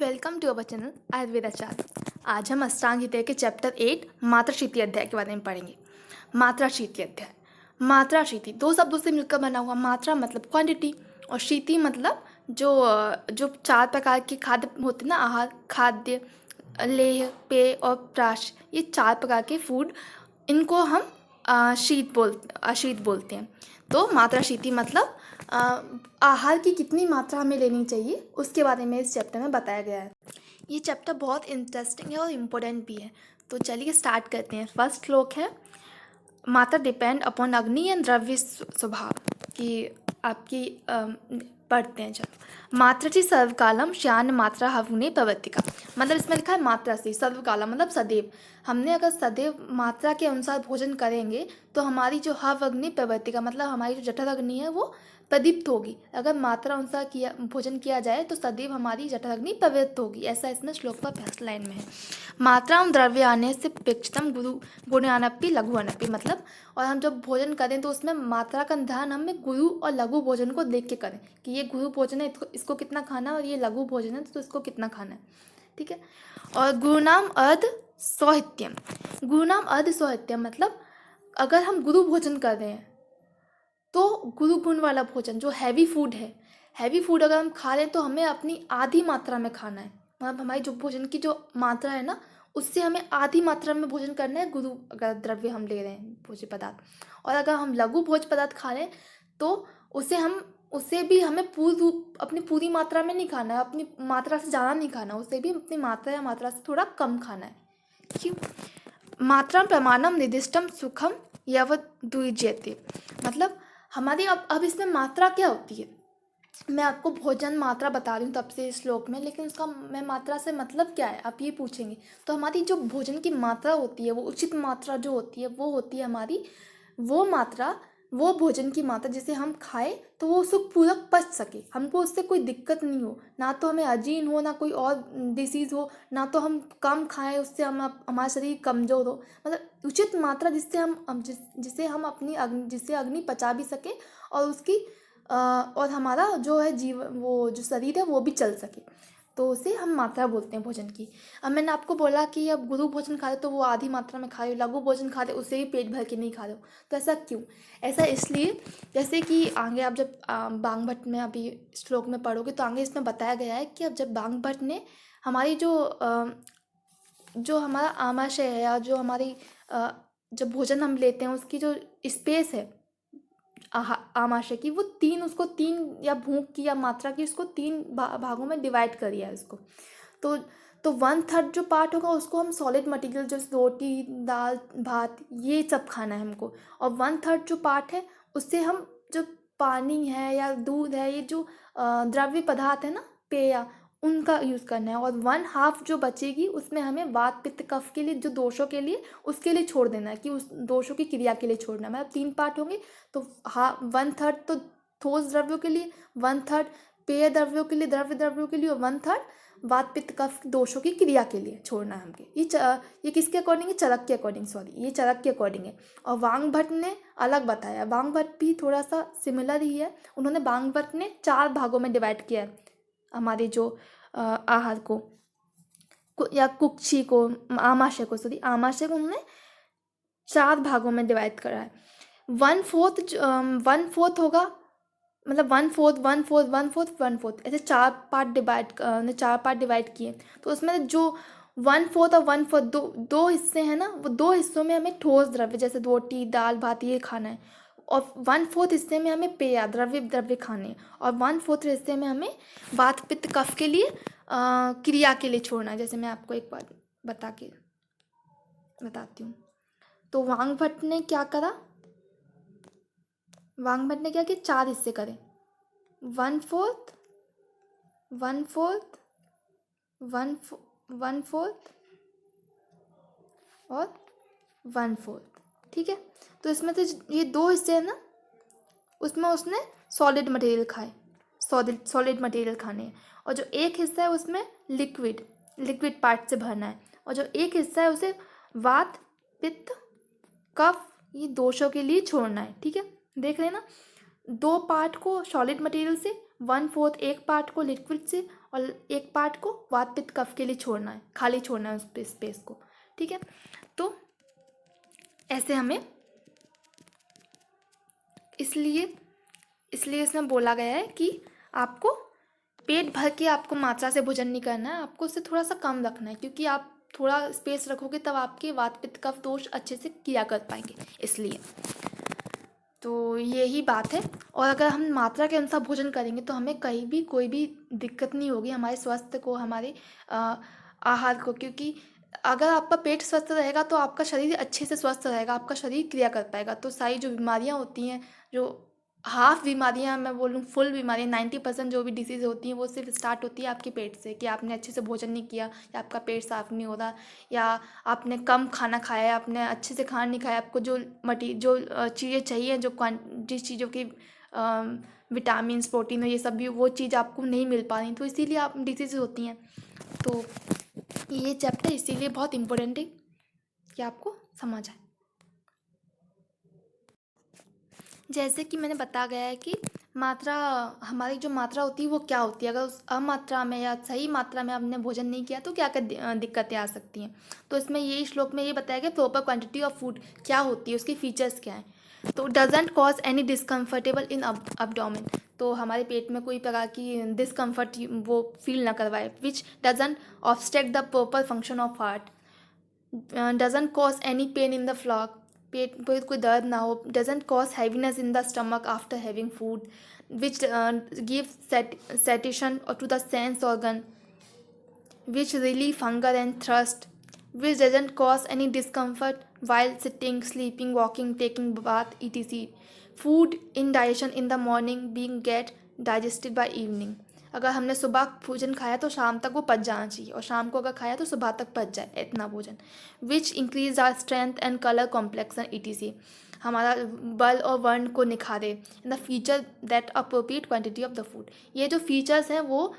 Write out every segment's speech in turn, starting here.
Welcome to our channel Ayurvedacharya. आज हम अष्टांग हृदय के चैप्टर 8 मात्रा शीति अध्याय के बारे में पढ़ेंगे। मात्रा शीति अध्याय। मात्रा शीति दो शब्दों से मिलकर बना हुआ। मात्रा मतलब क्वांटिटी और शीति मतलब जो जो चार प्रकार के खाद्य होते हैं ना, आहार, खाद्य, लेह, पेय और प्राश, ये चार प्रकार के फूड, इनको हम शीत बोलते हैं। तो मात्रा शीति मतलब आहार की कितनी मात्रा हमें लेनी चाहिए उसके बारे में इस चैप्टर में बताया गया है। ये चैप्टर बहुत इंटरेस्टिंग है और इम्पोर्टेंट भी है। तो चलिए स्टार्ट करते हैं। फर्स्ट श्लोक है, मात्रा डिपेंड अपॉन अग्नि एंड द्रव्य स्वभाव की आपकी पढ़ते हैं। चलो, मात्राची सर्वकालम श्यान मात्रा हवुने प्रवृत्तिका। मतलब इसमें लिखा है मात्रा से सर्वकालम मतलब सदैव। हमने अगर सदैव मात्रा के अनुसार भोजन करेंगे तो हमारी जो हव अग्नि प्रवृत्तिका मतलब हमारी जो जठर अग्नि है वो प्रदीप्त होगी। अगर मात्रा अनुसार भोजन किया जाए तो सदैव हमारी जठर अग्नि प्रवृत्त होगी। ऐसा इसमें श्लोक का फर्स्ट लाइन में है। मात्रा द्रव्य आने से पेक्षितम गुरु गुणानपि लघु अनपि मतलब, और हम जब भोजन करें तो उसमें मात्रा का ध्यान हमें गुरु और लघु भोजन को देख के करें कि ये गुरु भोजन है इसको कितना खाना है और ये लघु भोजन है तो इसको कितना खाना है। ठीक है। और गुरुनाम अर्ध सौहित्यम। गुरुनाम अर्ध सौहित्यम मतलब अगर हम गुरु भोजन कर रहे हैं तो गुरु गुण वाला भोजन जो हैवी फूड है, हैवी फूड अगर हम खा रहे हैं तो हमें अपनी आधी मात्रा में खाना है। मतलब हमारी जो भोजन की जो मात्रा है ना उससे हमें आधी मात्रा में भोजन करना है गुरु अगर द्रव्य हम ले रहे हैं भोज्य पदार्थ। और अगर हम लघु भोज पदार्थ खा रहे हैं तो उसे भी हमें अपनी पूरी मात्रा में नहीं खाना है, अपनी मात्रा से ज़्यादा नहीं खाना, उसे भी अपनी मात्रा या मात्रा से थोड़ा कम खाना है। क्यों? मात्रा प्रमाणम निर्दिष्टम सुखम यावत दुर्जयते मतलब हमारी अब इसमें मात्रा क्या होती है। मैं आपको भोजन मात्रा बता रही हूँ तब से इस श्लोक में, लेकिन उसका मैं मात्रा से मतलब क्या है आप ये पूछेंगे। तो हमारी जो भोजन की मात्रा होती है वो उचित मात्रा जो होती है वो होती है हमारी वो मात्रा, वो भोजन की मात्रा जिसे हम खाएं तो वो उसको पूरक पच सके, हमको उससे कोई दिक्कत नहीं हो, ना तो हमें अजीर्ण हो ना कोई और डिसीज़ हो, ना तो हम कम खाएं उससे हमारा शरीर कमज़ोर हो। मतलब उचित मात्रा जिससे हम जिससे अग्नि पचा भी सके और उसकी और हमारा जो है जीवन वो जो शरीर है वो भी चल सके, तो उसे हम मात्रा बोलते हैं भोजन की। अब मैंने आपको बोला कि अब गुरु भोजन खा रहे तो वो आधी मात्रा में खा रहे हो, लघु भोजन खा रहे उसे भी पेट भर के नहीं खा रहे हो। तो ऐसा क्यों? ऐसा इसलिए जैसे कि आगे आप जब बांग में अभी श्लोक में पढ़ोगे तो आगे इसमें बताया गया है कि अब जब बांग ने हमारी जो हमारा आमाशय है या जो हमारी जब भोजन हम लेते हैं उसकी जो स्पेस है आमाशय की वो उसको तीन या भूख की या मात्रा की उसको तीन भागों में डिवाइड कर दिया है उसको। तो 1/3 जो पार्ट होगा उसको हम सॉलिड मटेरियल जैसे रोटी, दाल, भात ये सब खाना है हमको। और 1/3 जो पार्ट है उससे हम जो पानी है या दूध है ये जो द्रव्य पदार्थ है ना पेय उनका यूज़ करना है। और 1/2 जो बचेगी उसमें हमें वात पित्त कफ के लिए जो दोषों के लिए उसके लिए छोड़ देना है कि उस दोषों की क्रिया के लिए छोड़ना है। मतलब 3 पार्ट होंगे तो 1/3 तो ठोस द्रव्यों के लिए, 1/3 पेय द्रव्यों के लिए, द्रव्य द्रव्यों के लिए और 1/3 वात पित्त कफ दोषों की क्रिया के लिए छोड़ना है हमके। ये किसके अकॉर्डिंग है? चरक के अकॉर्डिंग, सॉरी ये चरक के अकॉर्डिंग है। और वांग भट्ट ने अलग बताया। वांग भट्ट भी थोड़ा सा सिमिलर ही है। उन्होंने वांग भट्ट ने 4 भागों में डिवाइड किया है हमारे जो आहार या कुक्षी को, आमाशय को उन्होंने 4 भागों में डिवाइड करा है। 1/4 होगा मतलब 1/4 1/4 1/4 1/4 ऐसे 4 पार्ट डिवाइड किए। तो उसमें जो 1/4 और 1/4 दो हिस्से हैं ना, वो 2 हिस्सों में हमें ठोस द्रव्य जैसे रोटी, दाल, भात ये खाना है। और 1/4 हिस्से में हमें पेय द्रव्य खाने, और 1/4 हिस्से में हमें वात पित्त कफ के लिए क्रिया के लिए छोड़ना है। जैसे मैं आपको एक बार बताती हूँ। तो वांग भट्ट ने क्या करा? वांग भट्ट ने क्या किया? 4 हिस्से करे, 1/4 1/4 1/4 और 1/4। ठीक है। तो इसमें से ये 2 हिस्से हैं ना उसमें उसने सॉलिड मटेरियल खाने हैं। और जो एक हिस्सा है उसमें लिक्विड पार्ट से भरना है। और जो एक हिस्सा है उसे वात पित्त कफ ये दोषों के लिए छोड़ना है। ठीक है, देख रहे हैं ना? 2 पार्ट को सॉलिड मटेरियल से, 1/4 एक पार्ट को लिक्विड से और एक पार्ट को वात पित्त कफ के लिए छोड़ना है, खाली छोड़ना है उस स्पेस को, ठीक है। तो ऐसे हमें इसलिए इसमें बोला गया है कि आपको पेट भर के आपको मात्रा से भोजन नहीं करना है, आपको उससे थोड़ा सा कम रखना है, क्योंकि आप थोड़ा स्पेस रखोगे तब आपके वात पित्त कफ दोष अच्छे से क्रिया कर पाएंगे, इसलिए। तो यही बात है। और अगर हम मात्रा के अनुसार भोजन करेंगे तो हमें कहीं भी कोई भी दिक्कत नहीं होगी हमारे स्वास्थ्य को, हमारे आहार को, क्योंकि अगर आपका पेट स्वस्थ रहेगा तो आपका शरीर अच्छे से स्वस्थ रहेगा, आपका शरीर क्रिया कर पाएगा। तो सारी जो बीमारियां होती हैं, जो हाफ बीमारियां मैं बोलूँ, फुल बीमारियां 90% जो भी डिसीज़ होती हैं वो सिर्फ स्टार्ट होती है आपके पेट से, कि आपने अच्छे से भोजन नहीं किया, या आपका पेट साफ नहीं हो रहा, या आपने कम खाना खाया, आपने अच्छे से खाना नहीं खाया, आपको जो चीज़ें चाहिए, जिस चीज़ों की विटामिन प्रोटीन और ये सब भी, वो चीज़ आपको नहीं मिल पा रही, तो इसीलिए आप डिसीज़ होती हैं। तो ये चैप्टर इसीलिए बहुत इम्पोर्टेंट है कि आपको समझ आए। जैसे कि मैंने बताया गया है कि मात्रा, हमारी जो मात्रा होती है वो क्या होती है, अगर उस अमात्रा में या सही मात्रा में आपने भोजन नहीं किया तो क्या क्या दिक्कतें आ सकती हैं। तो इसमें यही श्लोक में ये बताया गया प्रॉपर क्वांटिटी ऑफ फूड क्या होती है, उसकी फीचर्स क्या हैं। तो doesn't cause any discomfortable in abdomen, तो हमारे पेट में कोई प्रकार की डिस्कम्फर्ट वो फील ना करवाए। Which doesn't obstruct the proper function of heart, doesn't cause any pain in the flank, पेट पे कोई दर्द ना हो। Doesn't cause heaviness in the stomach after having food, which give satisfaction to the sense organ, which relieve hunger and thirst, which doesn't cause any discomfort while sitting, sleeping, walking, taking bath, etc. Food indigestion in the morning being get digested by evening. अगर हमने सुबह भोजन खाया तो शाम तक वो पच जाना चाहिए, और शाम को अगर खाया तो सुबह तक पच जाए इतना भोजन। Which increase are strength and colour complexion etc. हमारा बल और वर्ण को निखारे। In the feature that appropriate quantity of the food, ये जो फीचर्स हैं वो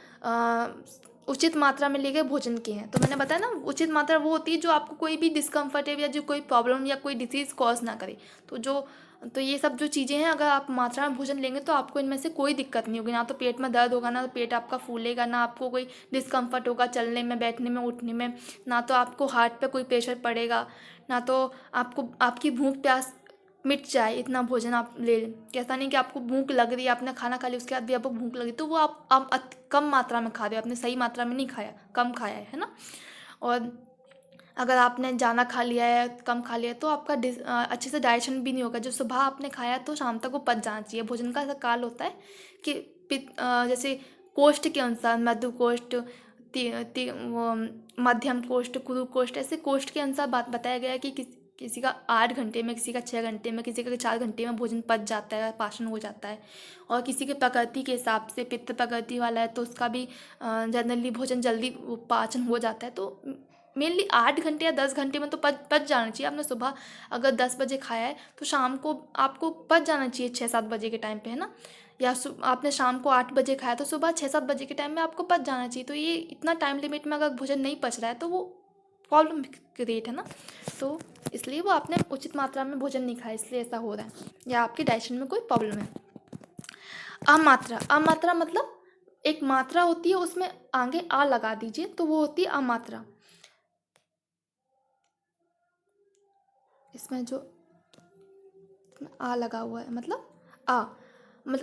उचित मात्रा में लेके भोजन के हैं। तो मैंने बताया ना, उचित मात्रा वो होती है जो आपको कोई भी डिस्कम्फर्टेबल या जो कोई प्रॉब्लम या कोई डिसीज़ कॉज ना करे। तो ये सब जो चीज़ें हैं, अगर आप मात्रा में भोजन लेंगे तो आपको इनमें से कोई दिक्कत नहीं होगी, ना तो पेट में दर्द होगा, ना तो पेट आपका फूलेगा, ना आपको कोई डिस्कम्फर्ट होगा चलने में, बैठने में, उठने में, ना तो आपको हार्ट पे कोई प्रेशर पड़ेगा, ना तो आपको आपकी भूख प्यास मिट जाए इतना भोजन आप ले लें। ऐसा नहीं कि आपको भूख लग रही है, आपने खाना खा लिया उसके बाद भी आपको भूख लगी, तो वो आप कम मात्रा में खा रहे हो, आपने सही मात्रा में नहीं खाया, कम खाया है ना। और अगर आपने ज़्यादा खा लिया है, कम खा लिया है, तो आपका अच्छे से डाइजेशन भी नहीं होगा। जो सुबह आपने खाया तो शाम तक वो पच जाना चाहिए। भोजन का ऐसा काल होता है कि जैसे कोष्ठ के अनुसार, मध्य कोष्ठ, मध्यम कोष्ठ, कुरु कोष्ठ, ऐसे कोष्ठ के अनुसार बात बताया गया है कि किसी का 8 घंटे में, किसी का 6 घंटे में, किसी का 4 घंटे में भोजन पच जाता है, पाचन हो जाता है। और किसी के प्रकृति के हिसाब से, पित्त प्रकृति वाला है तो उसका भी जनरली भोजन जल्दी पाचन हो जाता है। तो मेनली 8 घंटे या 10 घंटे में तो पच जाना चाहिए। आपने सुबह अगर 10 बजे खाया है तो शाम को आपको पच जाना चाहिए 6-7 बजे के टाइम पे, है ना। या आपने शाम को 8 बजे खाया तो सुबह 6-7 बजे के टाइम में आपको पच जाना चाहिए। तो ये इतना टाइम लिमिट में अगर भोजन नहीं पच रहा है तो वो प्रॉब्लम क्रिएट है ना। तो इसलिए वो आपने उचित मात्रा में भोजन नहीं खाया, इसलिए ऐसा हो रहा है, या आपके डाइजेशन में कोई प्रॉब्लम है। अमात्रा मतलब एक मात्रा होती है, उसमें आगे आ लगा दीजिए तो वो होती है अमात्रा। इसमें जो आ लगा हुआ है मतलब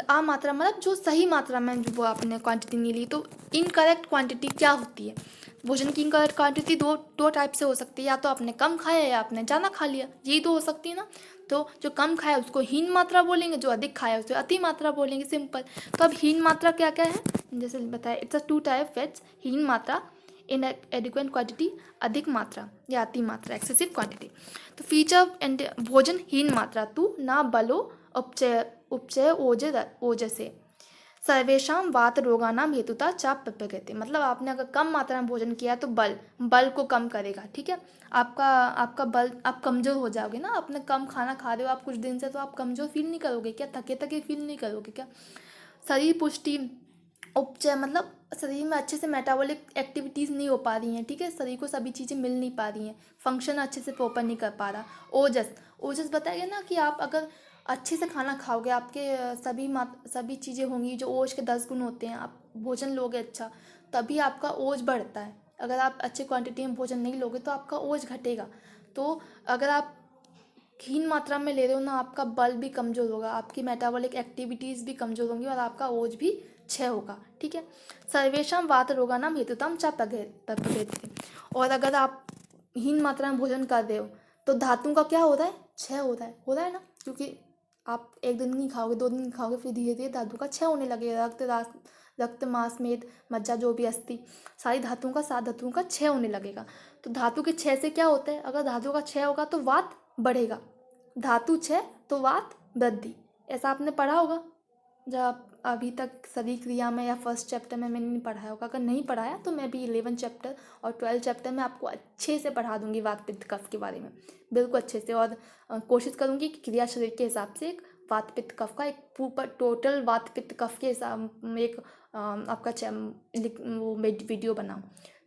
आ मात्रा मतलब जो सही मात्रा में वो आपने क्वांटिटी नहीं ली। तो इनकरेक्ट क्वांटिटी क्या होती है? भोजन की इनकरेक्ट क्वांटिटी दो टाइप से हो सकती है, या तो आपने कम खाया या आपने ज़्यादा खा लिया, यही तो हो सकती है ना। तो जो कम खाया उसको हीन मात्रा बोलेंगे, जो अधिक खाया उसे अति मात्रा बोलेंगे, सिंपल। तो अब हीन मात्रा क्या क्या है, जैसे बताया, इट्स अ 2 टाइप फैट्स। हीन मात्रा इन एडिक्वेट क्वांटिटी, अधिक मात्रा या अति मात्रा, एक्सेसिव क्वांटिटी। तो फीचर एंड भोजन हीन मात्रा तू ना बलो उपचय ओजसे सर्वेशा वात रोगानाम हेतुता चाप कहते। मतलब आपने अगर कम मात्रा में भोजन किया तो बल को कम करेगा, ठीक है। आपका बल, आप कमज़ोर हो जाओगे ना। आपने कम खाना खा रहे हो आप कुछ दिन से, तो आप कमज़ोर फील नहीं करोगे क्या? थके थके फील नहीं करोगे क्या? शरीर पुष्टि, उपचय मतलब शरीर में अच्छे से मेटाबॉलिक एक्टिविटीज़ नहीं हो पा रही हैं, ठीक है। शरीर को सभी चीज़ें मिल नहीं पा रही हैं, फंक्शन अच्छे से प्रॉपर नहीं कर पा रहा। ओजस बताया गया ना कि आप अगर अच्छे से खाना खाओगे, आपके सभी चीज़ें होंगी, जो ओज के 10 गुण होते हैं, आप भोजन लोगे अच्छा, तभी आपका ओज बढ़ता है। अगर आप अच्छे क्वांटिटी में भोजन नहीं लोगे तो आपका ओज घटेगा। तो अगर आप हीन मात्रा में ले रहे हो ना, आपका बल भी कमज़ोर होगा, आपकी मेटाबॉलिक एक्टिविटीज़ भी कमज़ोर होंगी और आपका ओज भी क्षय होगा। ठीक है। सर्वेशम वात रोगानाम हेतुतम च तपेति। और अगर आप हीन मात्रा में भोजन कर रहे हो तो धातु का क्या होता है, क्षय होता है ना, क्योंकि आप एक दिन नहीं खाओगे, 2 दिन नहीं खाओगे, फिर धीरे धीरे धातु का क्षय होने लगेगा। रक्त मांस मेद मज्जा जो भी अस्थि सारी धातुओं का, 7 धातुओं का क्षय होने लगेगा। तो धातु के क्षय से क्या होता है, अगर धातु का क्षय होगा तो वात बढ़ेगा, धातु क्षय तो वात वृद्धि। ऐसा आपने पढ़ा होगा जब आप अभी तक सभी क्रिया में या फर्स्ट चैप्टर में मैंने नहीं पढ़ाया होगा। अगर नहीं पढ़ाया तो मैं भी 11 चैप्टर और 12 चैप्टर में आपको अच्छे से पढ़ा दूंगी वात पित्त कफ के बारे में, बिल्कुल अच्छे से। और कोशिश करूंगी कि क्रिया शरीर के हिसाब से एक वात पित्त कफ का एक पूरा टोटल वात पित्त कफ के हिसाब एक आपका वो वीडियो बनाऊँ।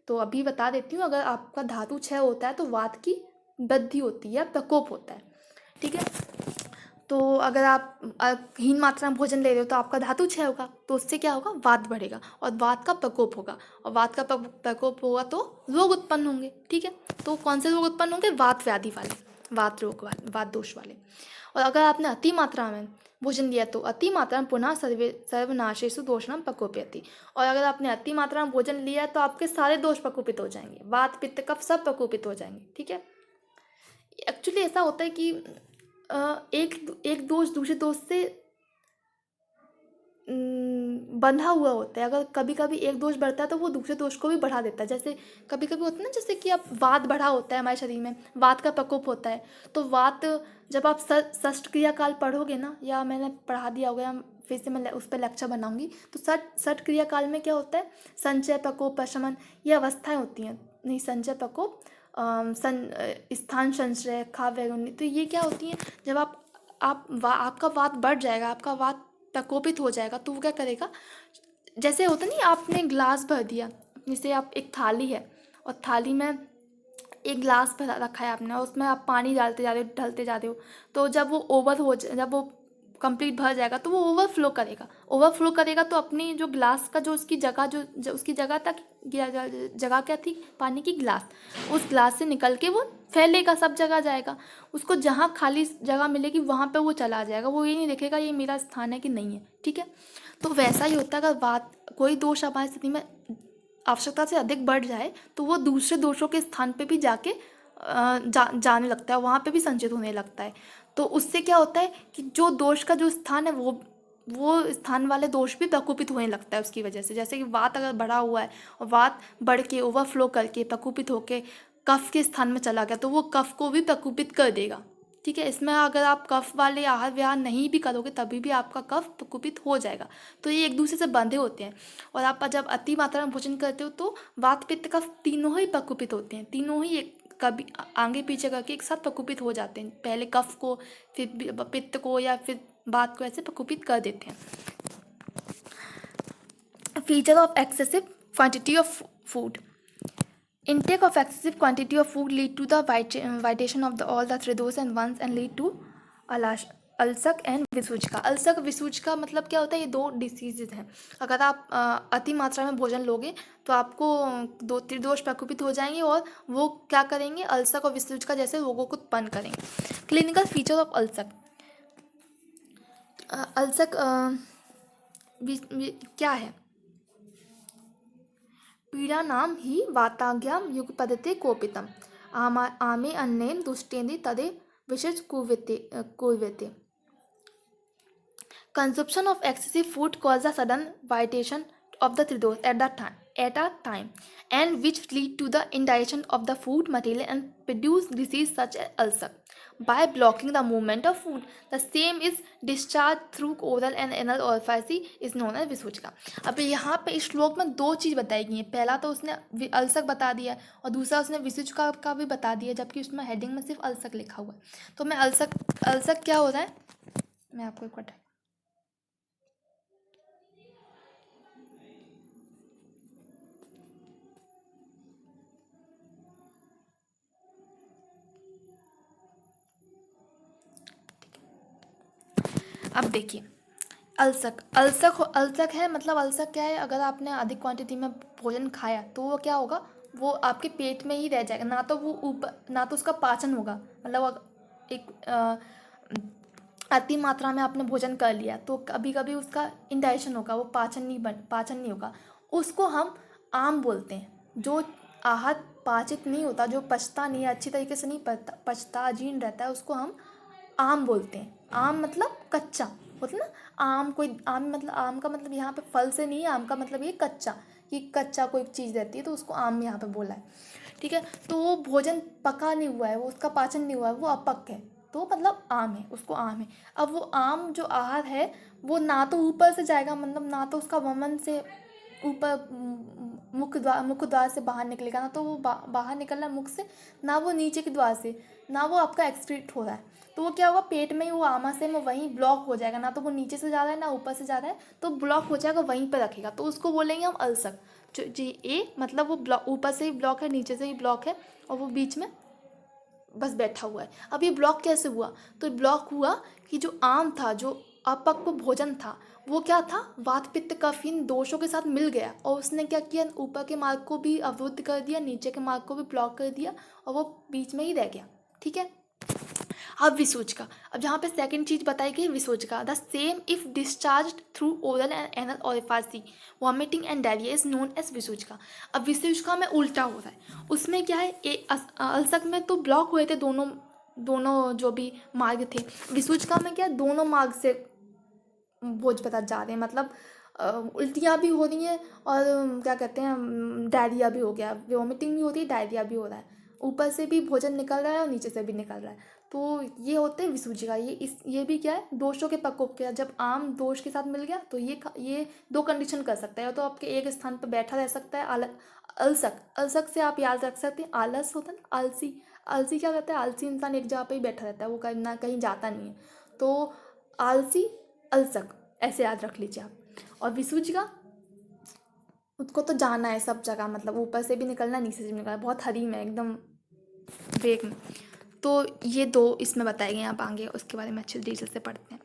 तो अभी बता देती हूँ, अगर आपका धातु क्षय होता है तो वात की वृद्धि होती है, प्रकोप होता है। ठीक है। तो अगर आप हीन मात्रा में भोजन ले रहे हो तो आपका धातु क्षय होगा, तो उससे क्या होगा, वात बढ़ेगा और वात का प्रकोप होगा, और वात का प्रकोप होगा तो रोग उत्पन्न होंगे। ठीक है। तो कौन से रोग उत्पन्न होंगे, वात व्याधि वाले, वात रोग वाले, वात दोष वाले। और अगर आपने अति मात्रा में भोजन लिया तो अति मात्रा में पुनः सर्वनाशेषु दोषणम प्रकोपयति। और अगर आपने अति मात्रा में भोजन लिया है तो आपके सारे दोष प्रकोपित हो जाएंगे, वात पित्त कफ सब प्रकोपित हो जाएंगे। ठीक है। एक्चुअली ऐसा होता है कि एक दोष दूसरे दोष से बंधा हुआ होता है। अगर कभी कभी एक दोष बढ़ता है तो वो दूसरे दोष को भी बढ़ा देता है। जैसे कभी कभी होता है ना, जैसे कि अब वात बढ़ा होता है हमारे शरीर में, वात का प्रकोप होता है, तो वात जब आप षष्ठ क्रियाकाल पढ़ोगे ना, या मैंने पढ़ा दिया होगा, फिर से मैं उस पर लेक्चर बनाऊंगी, तो षष्ठ क्रियाकाल में क्या होता है, संचय प्रकोप प्रशमन ये अवस्थाएं होती हैं। नहीं, संचय प्रकोप स्थान संचय खाव्य, तो ये क्या होती हैं, जब आपका वात बढ़ जाएगा, आपका वात प्रकोपित हो जाएगा, तो वो क्या करेगा, जैसे होता नहीं, आपने ग्लास भर दिया, जैसे आप एक थाली है और थाली में एक ग्लास भरा रखा है आपने, और उसमें आप पानी डालते जा रहे हो, तो जब वो कंप्लीट भर जाएगा तो वो ओवरफ्लो करेगा, तो अपनी जो ग्लास का जो उसकी जगह जो उसकी जगह तक जगह क्या थी, पानी की ग्लास, उस ग्लास से निकल के वो फैलेगा, सब जगह जाएगा। उसको जहाँ खाली जगह मिलेगी वहाँ पे वो चला जाएगा, वो ये नहीं देखेगा ये मेरा स्थान है कि नहीं है। ठीक है। तो वैसा ही होता है, अगर बात कोई दोष हमारी स्थिति में आवश्यकता से अधिक बढ़ जाए तो वो दूसरे दोषों के स्थान पे भी जाके जाने लगता है, वहाँ पे भी संचित होने लगता है। तो उससे क्या होता है कि जो दोष का जो स्थान है वो स्थान वाले दोष भी प्रकोपित होने लगता है उसकी वजह से। जैसे कि वात अगर बढ़ा हुआ है और वात बढ़ के ओवरफ्लो करके प्रकोपित होके कफ के स्थान में चला गया, तो वो कफ को भी प्रकोपित कर देगा। ठीक है। इसमें अगर आप कफ वाले आहार विहार नहीं भी करोगे तभी भी आपका कफ प्रकोपित हो जाएगा। तो ये एक दूसरे से बंधे होते हैं। और आप जब अति मात्रा में भोजन करते हो तो वात पित्त कफ तीनों ही प्रकोपित होते हैं, तीनों ही एक कभी आगे पीछे करके एक साथ प्रकोपित हो जाते हैं। पहले कफ को, फिर पित्त को, या फिर वात को ऐसे प्रकोपित कर देते हैं। Feature of excessive quantity of food. Intake of excessive quantity of food lead to the vitation of all the three doors and ones and lead to अल्सक एंड विसूचिका। अल्सक विसूचिका मतलब क्या होता है, ये 2 डिसीजेज हैं। अगर आप अति मात्रा में भोजन लोगे तो आपको 2 त्रिदोष प्रकोपित हो जाएंगे और वो क्या करेंगे, अल्सक और विसूचिका जैसे रोगों को उत्पन्न करेंगे। क्लिनिकल फीचर ऑफ अल्सक। अल्सक क्या है, पीड़ा नाम ही वाताज्ञाम युगपदते कोपितम आमे अन्नेन दुष्टेन्द्रि तदे विशेष कुर्वते। Consumption of excessive food causes a sudden vitation of the tridos at a time, and which lead to the indigestion of the food material and produce disease such as ulcer. By blocking the movement of food, the same is discharged through oral and anal orifice is known as विसूचिका। अब यहाँ पे इस श्लोक में 2 चीज़ बताई गई हैं। पहला तो उसने अल्सक बता दिया और दूसरा उसने विसूचिका का भी बता दिया, जबकि उसमें हेडिंग में सिर्फ अल्सक लिखा हुआ है। तो मैं अल्सक क्या हो रहा है, मैं आपको एक बार अब देखिए, अल्सक है, मतलब अल्सक क्या है, अगर आपने अधिक क्वांटिटी में भोजन खाया तो वो क्या होगा, वो आपके पेट में ही रह जाएगा, ना तो वो ऊपर, ना तो उसका पाचन होगा। मतलब एक अति मात्रा में आपने भोजन कर लिया तो कभी कभी उसका इंडाइजेशन होगा, वो पाचन नहीं होगा। उसको हम आम बोलते हैं। जो आहार पाचित नहीं होता, जो पचता नहीं है, अच्छी तरीके से नहीं पचता, अजीर्ण रहता है, उसको हम आम बोलते हैं। आम मतलब कच्चा होता है ना। आम मतलब, आम का मतलब यहाँ पे फल से नहीं है, आम का मतलब ये कच्चा, कि कच्चा कोई चीज़ रहती है तो उसको आम यहाँ पे बोला है। ठीक है, तो वो भोजन पका नहीं हुआ है, वो उसका पाचन नहीं हुआ है, वो अपक्व है, तो मतलब आम है, उसको आम है। अब वो आम जो आहार है, वो ना तो ऊपर से जाएगा, मतलब ना तो उसका वमन से ऊपर मुख्य द्वार से बाहर निकलेगा, ना तो वो बाहर निकल रहा है मुख से, ना वो नीचे के द्वार से, ना वो आपका एक्सक्रीट हो रहा है। तो वो क्या होगा, पेट में ही वो आमाशय में वहीं ब्लॉक हो जाएगा, ना तो वो नीचे से जा रहा है ना ऊपर से जा रहा है, तो ब्लॉक हो जाएगा, वहीं पर रखेगा, तो उसको बोलेंगे हम अल्सर। जो जी ए मतलब वो ब्लॉक, ऊपर से ही ब्लॉक है, नीचे से ही ब्लॉक है, और वो बीच में बस बैठा हुआ है। अब ये ब्लॉक कैसे हुआ, तो ब्लॉक हुआ कि जो आम था, जो अपक्व भोजन था, वो क्या था, वात पित्त कफ इन दोषों के साथ मिल गया, और उसने क्या किया, ऊपर के मार्ग को भी अवरुद्ध कर दिया, नीचे के मार्ग को भी ब्लॉक कर दिया, और वो बीच में ही रह गया। ठीक है। अब विसूचिका, अब जहाँ पे सेकंड चीज बताई गई विसूचिका, the same if discharge through oral and anal orifice, vomiting and diarrhoea is known as विसूचिका। अब विसूचिका में उल्टा हो रहा है, उसमें क्या है, अल्सक में तो ब्लॉक हुए थे दोनों दोनों जो भी मार्ग थे, विसूचिका में क्या है, दोनों मार्ग से भोज पदार्थ जा रहे हैं, मतलब उल्टियाँ भी हो रही हैं, और क्या कहते हैं, डायरिया भी हो गया, वॉमिटिंग भी हो रही है, डायरिया भी हो रहा है, ऊपर से भी भोजन निकल रहा है और नीचे से भी निकल रहा है। तो ये होते हैं विसूचिका। ये भी क्या है, दोषों के प्रकोप के, जब आम दोष के साथ मिल गया तो ये दो कंडीशन कर सकता है, तो आपके एक स्थान पर बैठा रह सकता है। अलसक, अलसक से आप याद रख सकते हैं, आलस होता है ना, आलसी। आलसी क्या करता है, आलसी इंसान एक जगह पे ही बैठा रहता है, वो कहीं ना कहीं जाता नहीं है, तो आलसी, अलसक, ऐसे याद रख लीजिए आप। और विसूचिका, उसको तो जाना है सब जगह, मतलब ऊपर से भी निकलना है, नीचे से भी निकलना है, बहुत हरी में एकदम वेग में। तो ये दो इसमें बताए गए हैं, आप आगे उसके बारे में अच्छे डिटेल से पढ़ते हैं।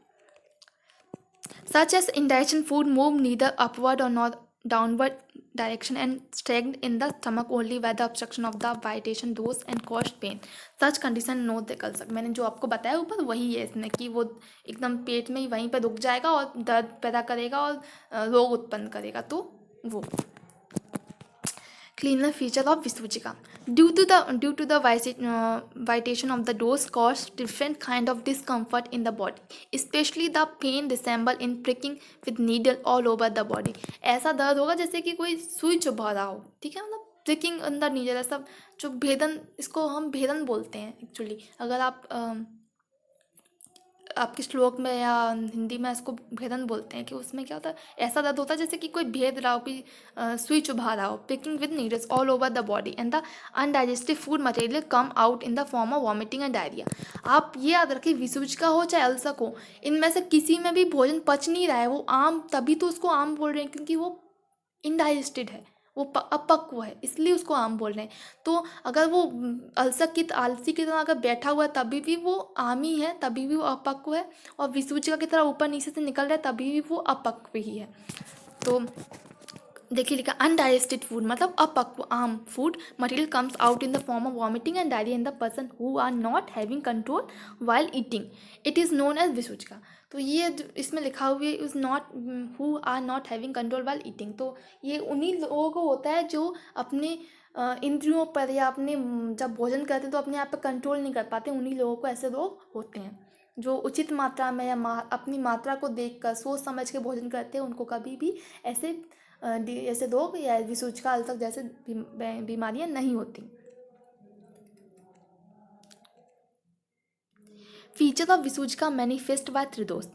Such as indigestion food move neither upward or nor downward direction and stagnate in the stomach only by the obstruction of the vitation doors and cause pain. Such condition no they कर सकते, मैंने जो आपको बताया ऊपर वही है इसमें, कि वो एकदम पेट में ही वहीं पर रुक जाएगा और दर्द पैदा करेगा और रोग उत्पन्न करेगा, तो वो cleaner feature of Visuchica. Due to the vitation of the dose cause different kind of discomfort in the body, especially the pain resemble in pricking with needle all over the body. ऐसा दर्द होगा जैसे कि कोई सुई चुभा रहा हो। ठीक है, मतलब प्रिकिंग अंदर नीडल, ऐसा जो भेदन, इसको हम भेदन बोलते हैं एक्चुअली। अगर आप आपके श्लोक में या हिंदी में इसको भेदन बोलते हैं, कि उसमें क्या होता है, ऐसा दर्द होता है जैसे कि कोई भेद रहा हो, कोई सुई चुभा रहा हो। Picking with needles all over the body and the undigestive food material come out in the form of vomiting and diarrhoea. आप ये याद रखिए, विसूचिका हो चाहे अल्सक हो, इनमें से किसी में भी भोजन पच नहीं रहा है, वो आम, तभी तो उसको आम बोल रहे हैं, क्योंकि वो इनडाइजेस्टेड है, वो अपक्व है, इसलिए उसको आम बोल रहे हैं। तो अगर वो अल्सक की आलसी की तरह अगर बैठा हुआ है तभी भी वो आम ही है, तभी भी वो अपक्व है, और विसूचिका की तरह ऊपर नीचे से निकल रहा है तभी भी वो अपक्व ही है। तो देखिए लिखा, अनडाइजेस्टेड फूड मतलब अपक्व आम food material comes out in the form of vomiting and diarrhoea in the person who are not having control while eating, it is known as विसूचिका। तो ये इसमें लिखा हुआ है, is not who are not having control while eating, तो ये उन्हीं लोगों को होता है जो अपने इंद्रियों पर या अपने जब भोजन करते हैं तो अपने आप पर कंट्रोल नहीं कर पाते, उन्हीं लोगों को ऐसे रोग होते हैं। जो उचित मात्रा में या अपनी मात्रा को देखकर सोच समझ के भोजन करते हैं, उनको कभी भी ऐसे ऐसे रोग या विसूचिका अल्सर जैसे बीमारियां नहीं होती। फीचर ऑफ विसूचिका मैनिफेस्ट बाय त्रिदोष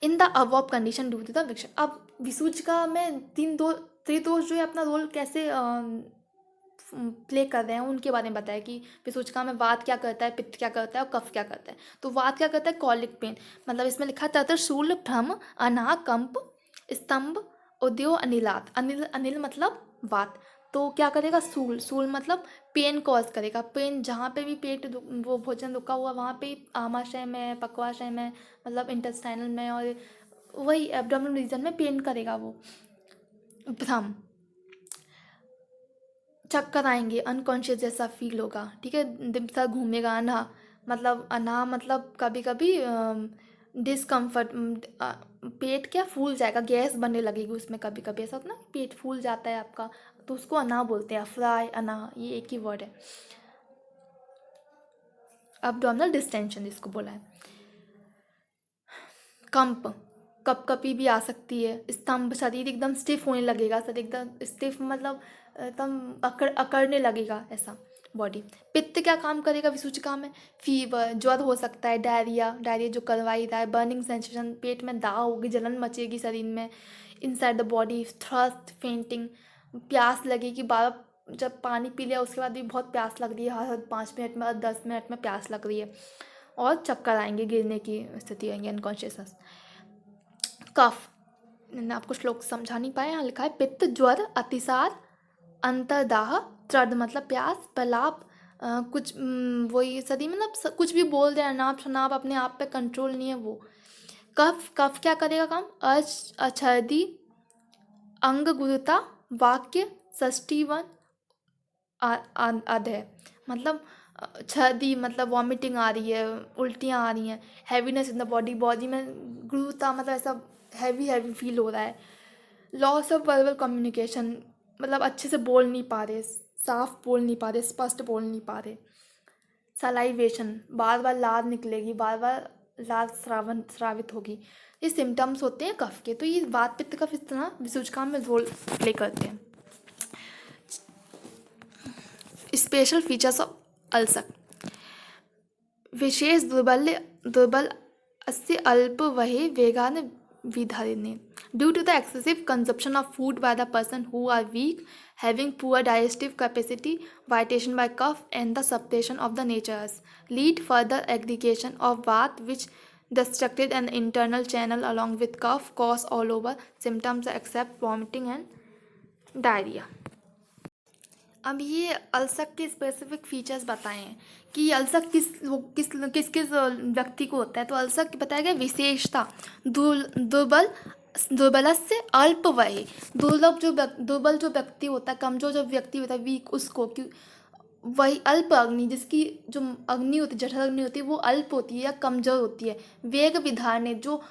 in the above condition due to the vitiation. अब विसूचिका में त्रिदोष जो है अपना रोल कैसे प्ले कर रहे हैं, उनके बारे में बताया कि विसूचिका में वात क्या करता है, पित्त क्या करता है और कफ क्या करता है। तो वात क्या करता है, कॉलिक पेन, मतलब इसमें लिखा है तत्र शूल भ्रम अनाह कंप स्तंभ उद्यो अनिलात। अनिल मतलब वात, तो क्या करेगा, सूल, सूल मतलब पेन कॉज करेगा, पेन जहाँ पे भी पेट वो भोजन रुका हुआ वहाँ पे आमाशय में, पक्वाशय में, मतलब इंटेस्टाइनल में और वही एब्डोमिनल रीजन में पेन करेगा वो। भ्रम, चक्कर आएंगे, अनकॉन्शियस जैसा फील होगा, ठीक है, दिमाग घूमेगा, अनहा मतलब अनहा मतलब कभी कभी डिस्कम्फर्ट, पेट क्या फूल जाएगा, गैस बनने लगेगी उसमें, कभी कभी ऐसा होता है ना पेट फूल जाता है आपका, तो उसको अनहा बोलते हैं, फ्राई अनहा, ये एक ही वर्ड है। अब्डोमिनल डिस्टेंशन इसको बोला है। कंप, कपकपी भी आ सकती है, स्तंभ, शरीर एकदम स्टिफ होने लगेगा, शरीर एकदम स्टिफ मतलब एकदम अकड़ने लगेगा ऐसा बॉडी। पित्त क्या काम करेगा विसूचिका में, फीवर, ज्वर हो सकता है, डायरिया, डायरिया जो करवाई रहा है, बर्निंग सेंसेशन, पेट में दाग होगी, जलन मचेगी शरीर में, inside the body, thrust, fainting, प्यास लगेगी बार, जब पानी पी लिया उसके बाद भी बहुत प्यास लग रही है, हर 5 मिनट में, हर 10 मिनट में प्यास लग रही है, और चक्कर आएंगे, गिरने की स्थिति आएंगी, अनकॉन्शियसनेस। कफ, मैंने आपको श्लोक समझा नहीं पाया, यहाँ लिखा है पित्त, ज्वर, अतिसार, अंतर्दाह, त्र्द मतलब प्यास, प्रलाप, कुछ वही सदी मतलब कुछ भी बोल रहे हैं, अनाप शनाप, अपने आप पे कंट्रोल नहीं है वो। कफ, कफ क्या करेगा काम, अछर्दी, अंग गुरुता, वाक्य, षष्ठीवन, आध है, मतलब छर्दी मतलब वॉमिटिंग आ रही है, उल्टियाँ आ रही हैं, heaviness in the body, body में गुरुता मतलब ऐसा हैवी हैवी फील हो रहा है, लॉस ऑफ वर्बल कम्युनिकेशन मतलब अच्छे से बोल नहीं पा रहे, साफ बोल नहीं पा रहे, स्पष्ट बोल नहीं पा रहे, सलाइवेशन, बार बार लार निकलेगी, बार बार लार स्रावित होगी, ये सिम्टम्स होते हैं कफ के। तो ये वात पित्त कफ इस तरह विसूचकाम में रोल प्ले करते हैं। स्पेशल फीचर्स ऑफ अल्सर, विशेष दुर्बल अस्य अल्पवये वेगान विधारिणे, due to the excessive consumption of food by the person who are weak, having poor digestive capacity, vitation by cough and the suppression of the natures, lead further aggregation of bath which destructed an internal channel along with cough, cause all over symptoms except vomiting and diarrhea। अब ये ulcer के specific features बताए हैं कि ulcer किस व्यक्ति को होता है। तो अल्सर की बताया गया विशेषता, दुर्बल से अल्पवय, दुर्बल जो व्यक्ति होता है, कमजोर जो व्यक्ति होता है, वीक, उसको क्यों, वही अल्प अग्नि, जिसकी जो अग्नि होती है, जठर अग्नि होती है, वो अल्प होती है या कमजोर होती है। वेग विधारणे, जो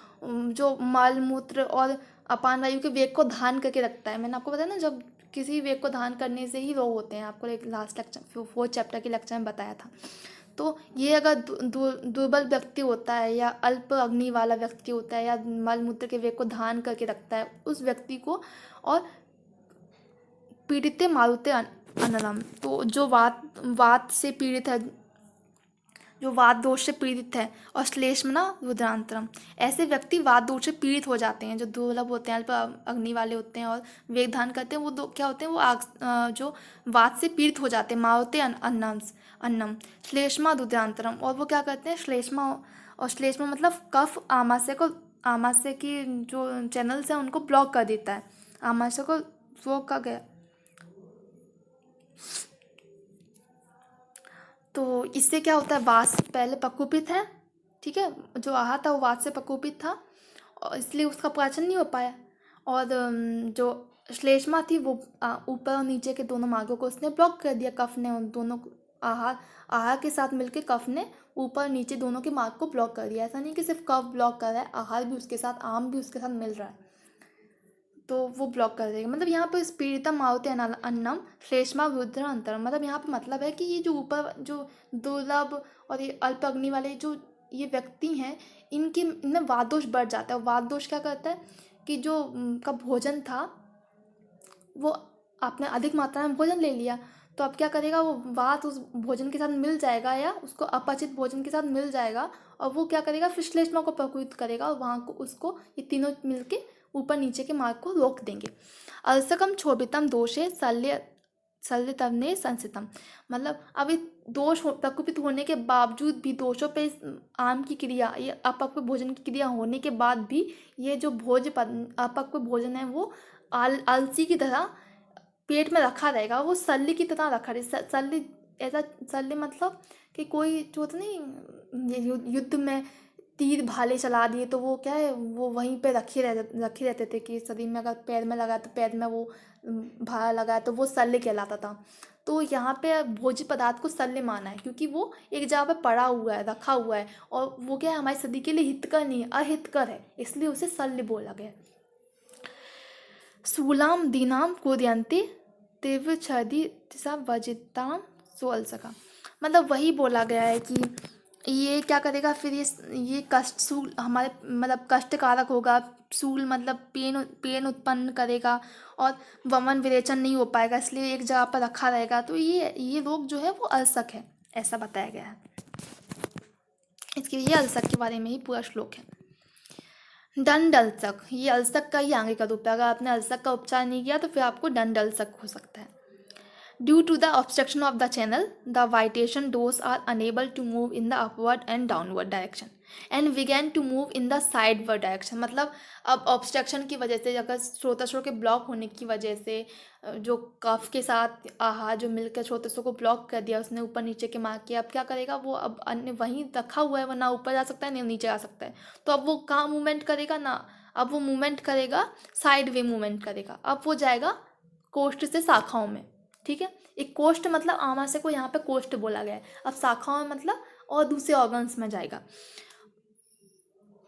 मल मूत्र और अपान वायु के वेग को धारण करके रखता है। मैंने आपको बताया ना, जब किसी वेग को धारण करने से ही रोग होते हैं, आपको एक लास्ट लेक्चर 4th चैप्टर के लेक्चर में बताया था। तो ये अगर दुर्बल व्यक्ति होता है या अल्प अग्नि वाला व्यक्ति होता है या मल मूत्र के वेग को धारण करके रखता है उस व्यक्ति को, और पीड़ित मारुते अनलम, तो जो वात से पीड़ित है, जो वात दोष से पीड़ित है, और श्लेष्मना रुद्रांतरम, ऐसे व्यक्ति वात दोष से पीड़ित हो जाते हैं, जो दुर्लभ होते हैं, अल्प अग्नि वाले होते हैं और वेग धारण करते हैं, वो क्या होते हैं, वो जो वात से पीड़ित हो जाते हैं, मारुते अन्नम श्लेष्मा रुद्रांतरम, और वो क्या करते हैं, श्लेष्मा, और श्लेष्मा मतलब कफ आमाशय की जो चैनल्स हैं उनको ब्लॉक कर देता है, आमाशय को वो का गया। तो इससे क्या होता है, वात पहले प्रकोपित है, ठीक है, जो आहार था वो वात से प्रकोपित था और इसलिए उसका पाचन नहीं हो पाया, और जो श्लेष्मा थी वो ऊपर और नीचे के दोनों मार्गों को उसने ब्लॉक कर दिया, कफ ने उन दोनों आहार के साथ मिलके कफ ने ऊपर नीचे दोनों के मार्ग को ब्लॉक कर दिया। ऐसा नहीं कि सिर्फ कफ ब्लॉक कर रहा है, आहार भी उसके साथ, आम भी उसके साथ मिल रहा है, तो वो ब्लॉक कर देगा। मतलब यहाँ पर पीड़ितम मारुते अन्नम श्लेष्मा रुद्र अंतरम, मतलब यहाँ पे मतलब है कि ये जो ऊपर जो दुर्लभ और ये अल्प अग्नि वाले जो ये व्यक्ति हैं, इनमें वात दोष बढ़ जाता है। वात दोष क्या करता है कि जो का भोजन था वो आपने अधिक मात्रा में भोजन ले लिया, तो अब क्या करेगा, वो वात उस भोजन के साथ मिल जाएगा या उसको अपचित भोजन के साथ मिल जाएगा, और वो क्या करेगा, फिर श्लेष्मा को प्रकोपित करेगा और वहाँ को उसको ये तीनों मिलके ऊपर नीचे के मार्ग को रोक देंगे। अल्सकम क्षोभितम दोषे शल्यतवने संसितम, मतलब अब दोष प्रकोपित होने के बावजूद भी, दोषों पे आम की क्रिया, ये अपक्व भोजन की क्रिया होने के बाद भी, ये जो अपक्व भोजन है वो आलसी की तरह पेट में रखा रहेगा, वो सल्ली की तरह रखा रहे। सल्ली ऐसा, सल्ली मतलब कि कोई जो होता नहीं, युद्ध में तीर भाले चला दिए तो वो क्या है, वो वहीं पे रखे रहते थे कि शरीर में अगर पैर में लगा तो पैर में वो भाला लगा तो वो शल्य कहलाता था। तो यहाँ पे भोज्य पदार्थ को शल्य माना है क्योंकि वो एक जगह पे पड़ा हुआ है, रखा हुआ है, और वो क्या है, हमारे शरीर के लिए हितकर नहीं है, अहितकर है, इसलिए उसे शल्य बोला गया। शूलाम दीनाम कुर्यन्ते तीव्र छदि दिशा वजिताम सोल सका। मतलब वही बोला गया है कि ये क्या करेगा फिर, ये कष्ट, शूल हमारे मतलब कष्टकारक होगा। शूल मतलब पेन पेन उत्पन्न करेगा और वमन विरेचन नहीं हो पाएगा, इसलिए एक जगह पर रखा रहेगा। तो ये रोग जो है वो अल्सक है, ऐसा बताया गया है। इसके ये अल्सक के बारे में ही पूरा श्लोक है। दंड अल्सक, ये अल्सक का ही आगे का रूप है। अगर आपने अल्सक का उपचार नहीं किया तो फिर आपको दंड अल्सक हो सकता है। Due to the obstruction of the channel, the vitation doors are unable to move in the upward and downward direction and began to move in the sideward direction। मतलब अब obstruction की वजह से, अगर स्रोतस्सों के ब्लॉक होने की वजह से जो कफ के साथ आहार जो मिलकर स्रोतस्सों को ब्लॉक कर दिया, उसने ऊपर नीचे के मार्ग किया, अब क्या करेगा वो, अब अन्य वहीं रखा हुआ है, वो ना ऊपर जा सकता है ना नीचे आ सकता है। तो अब वो कहाँ मूवमेंट करेगा ना, अब वो मूवमेंट करेगा साइड वे मूवमेंट करेगा। अब वो जाएगा कोष्ठ से शाखाओं में। ठीक है, एक कोष्ठ मतलब आमाशय को यहाँ पे कोष्ठ बोला गया है। अब शाखाओं में मतलब और दूसरे ऑर्गन्स में जाएगा।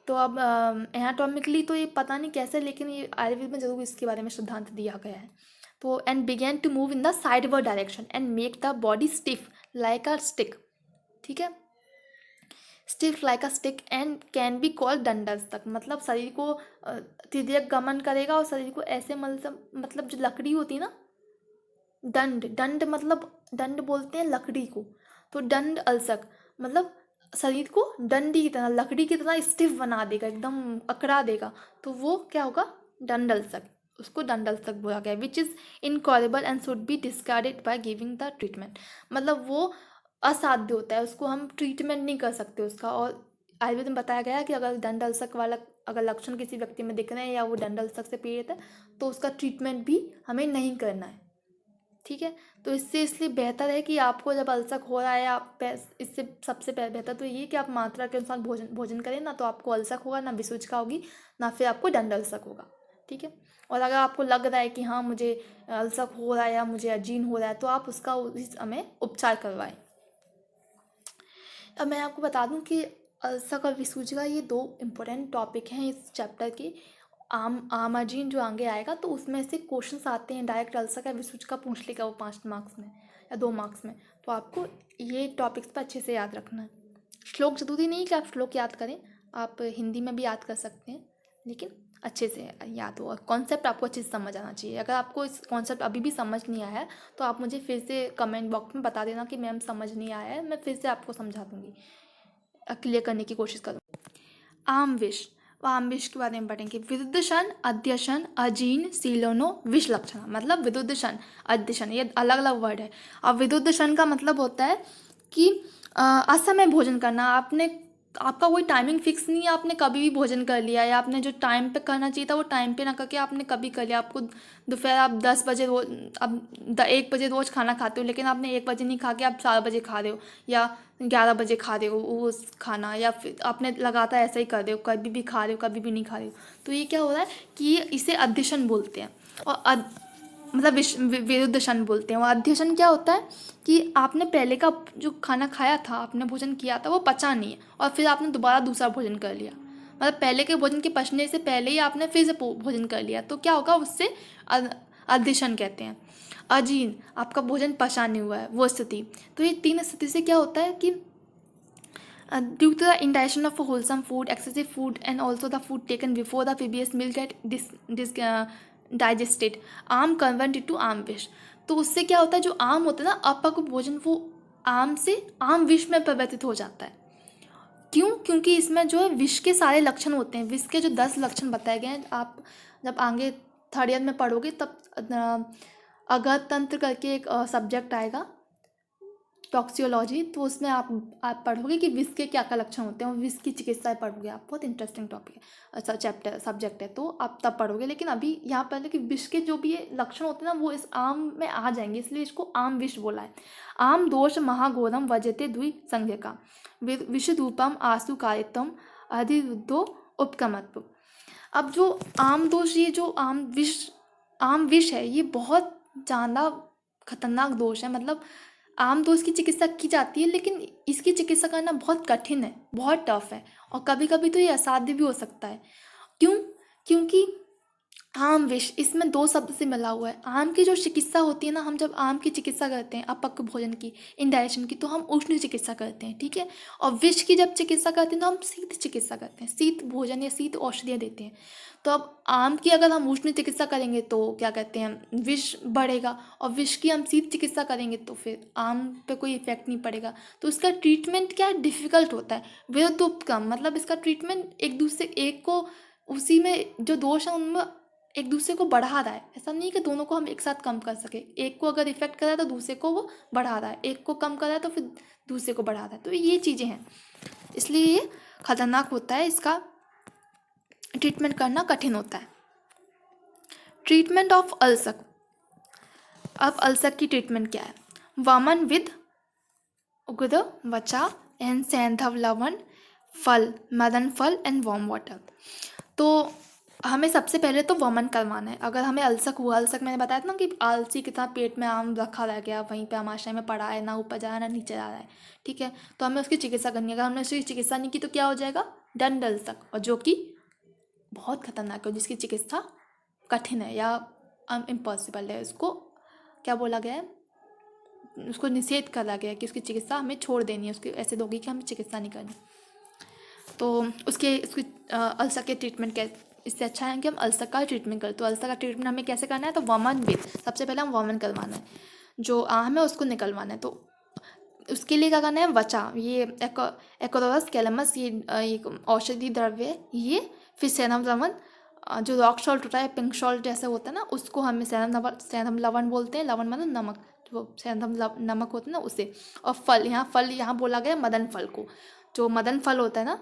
तो अब एनाटॉमिकली तो ये पता नहीं कैसे, लेकिन ये आयुर्वेद में जरूर इसके बारे में सिद्धांत दिया गया है। तो and begin to move in the sideward direction and make the body stiff like a stick. ठीक है, stiff like a stick and can be called दंडस तक। मतलब शरीर को तिर्यक गमन करेगा और शरीर को ऐसे मतलब जो लकड़ी होती है ना, दंड, दंड मतलब दंड बोलते हैं लकड़ी को। तो दंड अल्सक मतलब शरीर को डंडी की तरह, लकड़ी की तरह स्टिफ बना देगा, एकदम अकड़ा देगा। तो वो क्या होगा, दंड अल्सक। उसको दंड अल्सक बोला गया, which is incurable and should be discarded by giving the treatment. मतलब वो असाध्य होता है, उसको हम ट्रीटमेंट नहीं कर सकते उसका। और आयुर्वेद में बताया गया है कि अगर दंड अल्सक वाला अगर लक्षण किसी व्यक्ति में दिख रहे हैं या वो दंड अल्सक से पीड़ित है तो उसका ट्रीटमेंट भी हमें नहीं करना है। ठीक है, तो इससे इसलिए बेहतर है कि आपको जब अल्सर हो रहा है, आप इससे सबसे बेहतर तो ये कि आप मात्रा के अनुसार भोजन करें ना, तो आपको अल्सर होगा ना विसूचिका होगी, ना फिर आपको दंड अल्सर होगा। ठीक है, और अगर आपको लग रहा है कि हाँ मुझे अल्सर हो रहा है या मुझे अजीर्ण हो रहा है तो आप उसका उस समय उपचार करवाएं। अब मैं आपको बता दूं कि अल्सर और विसूचिका ये दो इम्पोर्टेंट टॉपिक हैं इस चैप्टर के। आमाजीन जो आगे आएगा तो उसमें से क्वेश्चंस आते हैं, डायरेक्ट अल्सर का विसूचिका पूछ लेगा वो 5 मार्क्स में या 2 मार्क्स में। तो आपको ये टॉपिक्स पर अच्छे से याद रखना है। श्लोक जरूरी नहीं कि आप श्लोक याद करें, आप हिंदी में भी याद कर सकते हैं, लेकिन अच्छे से याद हो और कॉन्सेप्ट आपको अच्छे से समझ आना चाहिए। अगर आपको इस कॉन्सेप्ट अभी भी समझ नहीं आया है तो आप मुझे फिर से कमेंट बॉक्स में बता देना कि मैम समझ नहीं आया है, मैं फिर से आपको समझा दूँगी, क्लियर करने की कोशिश करूँ। आम विष, आम विष के बारे में पढ़ेंगे। विरुद्धशन, अध्यशन, अजीन, सीलोनो, विष लक्षण। मतलब विरुद्धशन, अध्यशन, ये अलग अलग वर्ड है। अब विरुद्धशन का मतलब होता है कि असमय भोजन करना। आपका कोई टाइमिंग फिक्स नहीं है, आपने कभी भी भोजन कर लिया, या आपने जो टाइम पे करना चाहिए था वो टाइम पे ना करके आपने कभी कर लिया। आपको दोपहर आप 10 बजे रोज, अब 1 बजे रोज खाना खाते हो, लेकिन आपने 1 बजे नहीं खा के आप 4 बजे खा रहे हो या 11 बजे खा रहे हो वो खाना, या फिर आपने लगातार ऐसा ही कर रहे हो, कभी भी खा रहे हो कभी भी नहीं खा रहे हो। तो ये क्या हो रहा है कि इसे अध्यशन बोलते हैं, और मतलब विरुद्धशन बोलते हैं। और अध्यशन क्या होता है कि आपने पहले का जो खाना खाया था, आपने भोजन किया था वो पचा नहीं है और फिर आपने दोबारा दूसरा भोजन कर लिया। मतलब पहले के भोजन के पचने से पहले ही आपने फिर से भोजन कर लिया, तो क्या होगा, उससे अध्यशन कहते हैं। अजीर्ण, आपका भोजन पचा नहीं हुआ है, वो स्थिति। तो ये 3 स्थिति से क्या होता है कि due to the indigestion of a wholesome food, excessive food, and also the food taken before the previous meal get digested, आम कन्वर्ट into आम विष। तो उससे क्या होता है, जो आम होता है ना अपक्व भोजन, वो आम से आम विष में परिवर्तित हो जाता है। क्यों? क्योंकि इसमें जो है विष के सारे लक्षण होते हैं। विष के जो 10 लक्षण बताए गए हैं, आप जब आगे 3rd ईयर में पढ़ोगे तब अगर तंत्र करके एक सब्जेक्ट आएगा टॉक्सियोलॉजी, तो उसमें आप पढ़ोगे कि विष के क्या क्या लक्षण होते हैं और विष की चिकित्सा पढ़ोगे आप। बहुत इंटरेस्टिंग टॉपिक है, अच्छा चैप्टर सब्जेक्ट है, तो आप तब पढ़ोगे। लेकिन अभी यहाँ पहले कि विष के जो भी ये लक्षण होते हैं ना वो इस आम में आ जाएंगे, इसलिए इसको आम विष बोला है। आम दोष महाघोरम वजते द्वि संज्ञा का विष रूपम आसु कारितम अधिरुद्धो उपगमत्व। अब जो आम दोष, ये जो आम विष है, ये बहुत ज़्यादा खतरनाक दोष है। मतलब आम दोष की चिकित्सा की जाती है, लेकिन इसकी चिकित्सा करना बहुत कठिन है, बहुत टफ है, और कभी कभी तो ये असाध्य भी हो सकता है। क्यों? क्योंकि आम विष इसमें दो शब्द से मिला हुआ है। आम की जो चिकित्सा होती है ना, हम जब आम की चिकित्सा करते हैं अपक्व भोजन की, इंडाइजेशन की, तो हम उष्ण चिकित्सा करते हैं, ठीक है। और विष की जब चिकित्सा करते हैं तो हम शीत चिकित्सा करते हैं, शीत भोजन या शीत औषधियाँ देते हैं। तो अब आम की अगर हम उष्ण चिकित्सा करेंगे तो क्या कहते हैं, विष बढ़ेगा, और विष की हम शीत चिकित्सा करेंगे तो फिर आम पे कोई इफेक्ट नहीं पड़ेगा। तो इसका ट्रीटमेंट क्या है, डिफिकल्ट होता है। विरुद्धोपक्रम मतलब इसका ट्रीटमेंट एक दूसरे एक को उसी में जो दोष है उनमें एक दूसरे को बढ़ा रहा है। ऐसा नहीं कि दोनों को हम एक साथ कम कर सके। एक को अगर इफेक्ट कर रहा है तो दूसरे को वो बढ़ा रहा है, एक को कम कर रहा है तो फिर दूसरे को बढ़ा रहा है। तो ये चीज़ें हैं, इसलिए ये खतरनाक होता है, इसका ट्रीटमेंट करना कठिन होता है। Treatment of ulcer. अब अल्सर की ट्रीटमेंट क्या है? वमन विद उग्र वचा एंड सैंधव लवण फल, मदन फल एंड वार्म वाटर। तो हमें सबसे पहले तो वमन करवाना है। अगर हमें अल्सर हुआ, अल्सर मैंने बताया था ना कि आलसी के साथ पेट में आम रखा रह गया, वहीं पे आमाशय में पड़ा है, ना ऊपर जा रहा है ना नीचे जा रहा है, ठीक है, तो हमें उसकी चिकित्सा करनी है। अगर हमने उसकी चिकित्सा नहीं की तो क्या हो जाएगा, दंड अल्सर, और जो कि बहुत खतरनाक है, जिसकी चिकित्सा कठिन है या इम्पॉसिबल है। उसको क्या बोला गया है, उसको निषेध करा गया है कि उसकी चिकित्सा हमें छोड़ देनी है, उसकी ऐसे होगी कि हमें चिकित्सा नहीं करनी। तो उसके अल्सर के ट्रीटमेंट क्या, इससे अच्छा है कि हम अल्सर का ट्रीटमेंट करें। तो अल्सर का ट्रीटमेंट हमें कैसे करना है, तो वमन विद, सबसे पहले हम वमन करवाना है, जो आम है उसको निकलवाना है। तो उसके लिए क्या करना है, वचा, ये एकोरोरस कैलमस, ये एक औषधि द्रव्य है ये। फिर सैनम लवण, जो रॉक सॉल्ट होता है, पिंक सॉल्ट जैसे होता है ना, उसको हमें सैनम लवण बोलते हैं। लवण मतलब नमक, जो सैनम नमक होता है ना उसे। और फल यहाँ बोला गया मदन फल को, जो मदन फल होता है ना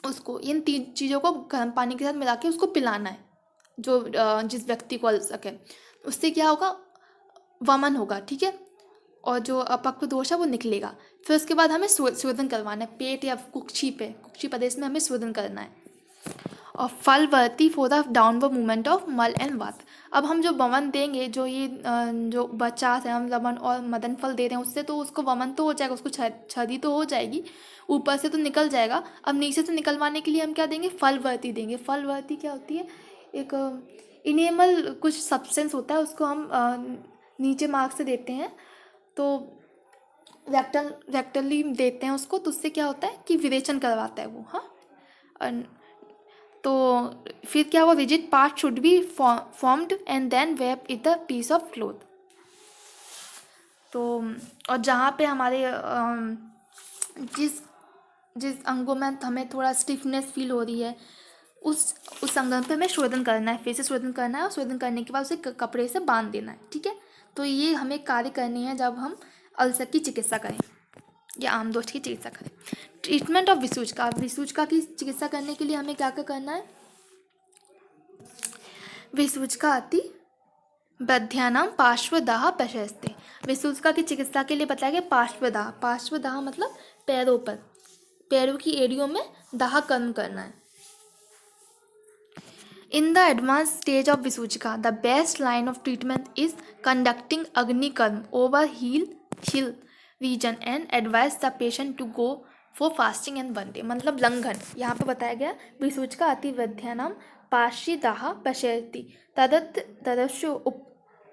उसको। इन तीन चीज़ों को गर्म पानी के साथ मिला के उसको पिलाना है, जो जिस व्यक्ति को अल्सर है। उससे क्या होगा, वमन होगा, ठीक है, और जो अपक्व दोष है वो निकलेगा। फिर उसके बाद हमें शोधन करवाना है पेट या कुक्षी पे, कुक्षी प्रदेश में हमें शोधन करना है। और फल वर्ती for the downward movement of मल एंड वात। अब हम जो वमन देंगे, जो ये जो बच्चा है हम लवण और मदन फल दे रहे हैं उससे, तो उसको वमन तो हो जाएगा, उसको छदी तो हो जाएगी, ऊपर से तो निकल जाएगा। अब नीचे से निकलवाने के लिए हम क्या देंगे, फल वर्ती देंगे। फल वर्ती क्या होती है, एक इनेमल कुछ सब्सटेंस होता है, उसको हम नीचे मार्ग से देते हैं, तो रेक्टली देते हैं उसको। तो उससे क्या होता है कि विरेचन करवाता है वो, हाँ। तो फिर क्या हुआ, rigid part should be formed and then wrap it the piece of cloth. तो और जहाँ पे हमारे जिस जिस अंगों में हमें थोड़ा स्टिफनेस फील हो रही है, उस अंग पे हमें शोधन करना है, फिर से शोधन करना है, और शोधन करने के बाद उसे कपड़े से बांध देना है, ठीक है। तो ये हमें कार्य करनी है जब हम अल्सर की चिकित्सा करें या आम दोष की चिकित्सा करें। Treatment of विसूजका। विसूजका की चिकित्सा करने के लिए हमें क्या क्या करना है, विसूजका अति बध्यानाम पार्श्वदाह प्रशस्ते। विसूजका की चिकित्सा के लिए बताया गया पार्श्वदाह। पार्श्वदाह मतलब पैरों पर, पैरों की एड़ियों में दाह कर्म करना है। In the advanced stage of Visuchika, the best line of treatment is conducting Agni Karma over heel region and advise the patient to go for fasting and one day। मतलब लंघन, यहाँ पे बताया गया विसूचका अतिवध्यानाम पार्श्वदाह पश्यति तदस्य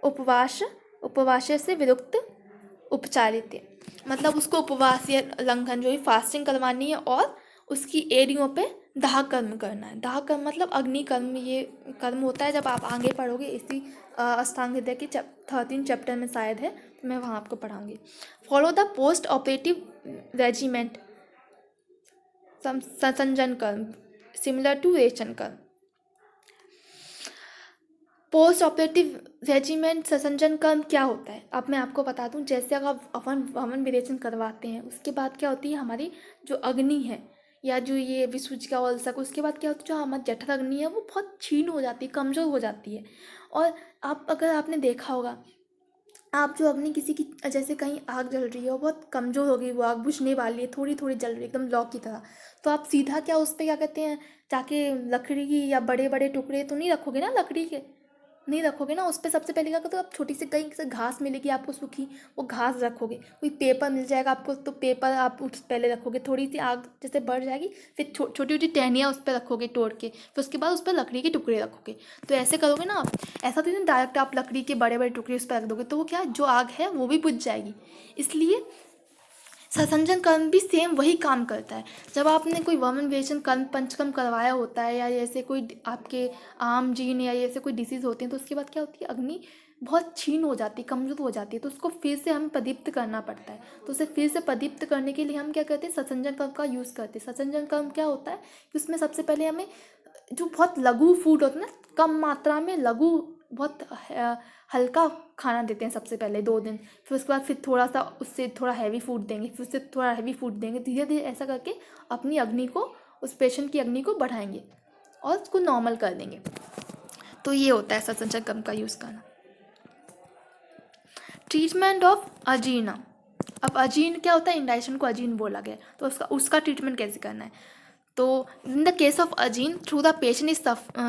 उपवास से विरुक्त उपचारित। मतलब उसको उपवास या लंघन जो है फास्टिंग करवानी है, और उसकी एड़ियों पे दाह कर्म करना है। दाह कर्म मतलब अग्नि कर्म, ये कर्म होता है जब आप आगे पढ़ोगे इसी अष्टांग हृदय के 13 चैप्टर में शायद है, तो मैं वहाँ आपको पढ़ाऊँगी। Follow the post operative regimen संसंजन कर्म सिमिलर टू रेशन कर्म। पोस्ट ऑपरेटिव रेजिमेंट संसंजन कर्म क्या होता है, अब मैं आपको बता दूं। जैसे अगर अपन हवन विरेचन करवाते हैं, उसके बाद क्या होती है, हमारी जो अग्नि है या जो ये विसूचिका और अल्सर, उसके बाद क्या होता है, जो हमारी जठर अग्नि है वो बहुत क्षीण हो जाती है, कमज़ोर हो जाती है। और आप अगर आपने देखा होगा आप जो अपनी किसी की जैसे कहीं आग जल रही है और बहुत कमज़ोर हो गई, वो आग बुझने वाली है, थोड़ी थोड़ी जल रही है एकदम लौ की तरह, तो आप सीधा क्या उस पे क्या कहते हैं, जाके लकड़ी की या बड़े बड़े टुकड़े तो नहीं रखोगे ना, लकड़ी के नहीं रखोगे ना उस पे। सबसे पहले क्या करो, आप छोटी सी कहीं से घास मिलेगी आपको सूखी, वो घास रखोगे। कोई पेपर मिल जाएगा आपको तो पेपर आप उस पहले रखोगे, थोड़ी सी आग जैसे बढ़ जाएगी, फिर छोटी छोटी टहनियाँ उस पर रखोगे तोड़ के, फिर उसके बाद उस पर लकड़ी के टुकड़े रखोगे। तो ऐसे करोगे ना आप, ऐसा तो नहीं डायरेक्ट आप लकड़ी के बड़े बड़े टुकड़े उस पर रख दोगे, तो वो क्या जो आग है वो भी बुझ जाएगी। इसलिए संसंजन कर्म भी सेम वही काम करता है। जब आपने कोई वमन वेषन कर्म पंचकर्म करवाया होता है, या जैसे कोई आपके आम जीन या जैसे कोई डिसीज़ होते हैं, तो उसके बाद क्या होती है, अग्नि बहुत क्षीण हो जाती है, कमज़ोर हो जाती है, तो उसको फिर से हमें प्रदीप्त करना पड़ता है। तो उसे फिर से प्रदीप्त करने के लिए हम क्या करते हैं, सत्संजन कर्म का यूज़ करते हैं। सत्संजन कर्म क्या होता है कि उसमें सबसे पहले हमें जो बहुत लघु फूड होता है ना, कम मात्रा में लघु, बहुत हल्का खाना देते हैं सबसे पहले 2 दिन, फिर उसके बाद फिर थोड़ा सा उससे थोड़ा हैवी फूड देंगे, फिर उससे थोड़ा हैवी फूड देंगे, धीरे धीरे ऐसा करके अपनी अग्नि को, उस पेशेंट की अग्नि को बढ़ाएंगे और उसको नॉर्मल कर देंगे। तो ये होता है सत्संजन कर्म का यूज़ करना। ट्रीटमेंट ऑफ अजीर्णा। अब अजीर्ण क्या होता है, इंडाइजेशन को अजीर्ण बोला गया, तो उसका उसका ट्रीटमेंट कैसे करना है। तो इन द केस ऑफ अजीर्ण, through the patient is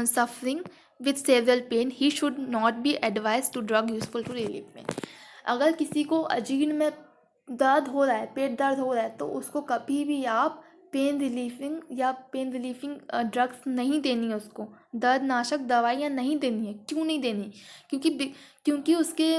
suffering with several pain, he should not be advise to drug useful to relieve pain. अगर किसी को अजीर्ण में दर्द हो रहा है, पेट दर्द हो रहा है, तो उसको कभी भी आप पेन रिलीफिंग ड्रग्स नहीं देनी है, उसको दर्द नाशक दवाइयाँ नहीं देनी है। क्यों नहीं देनी, क्योंकि उसके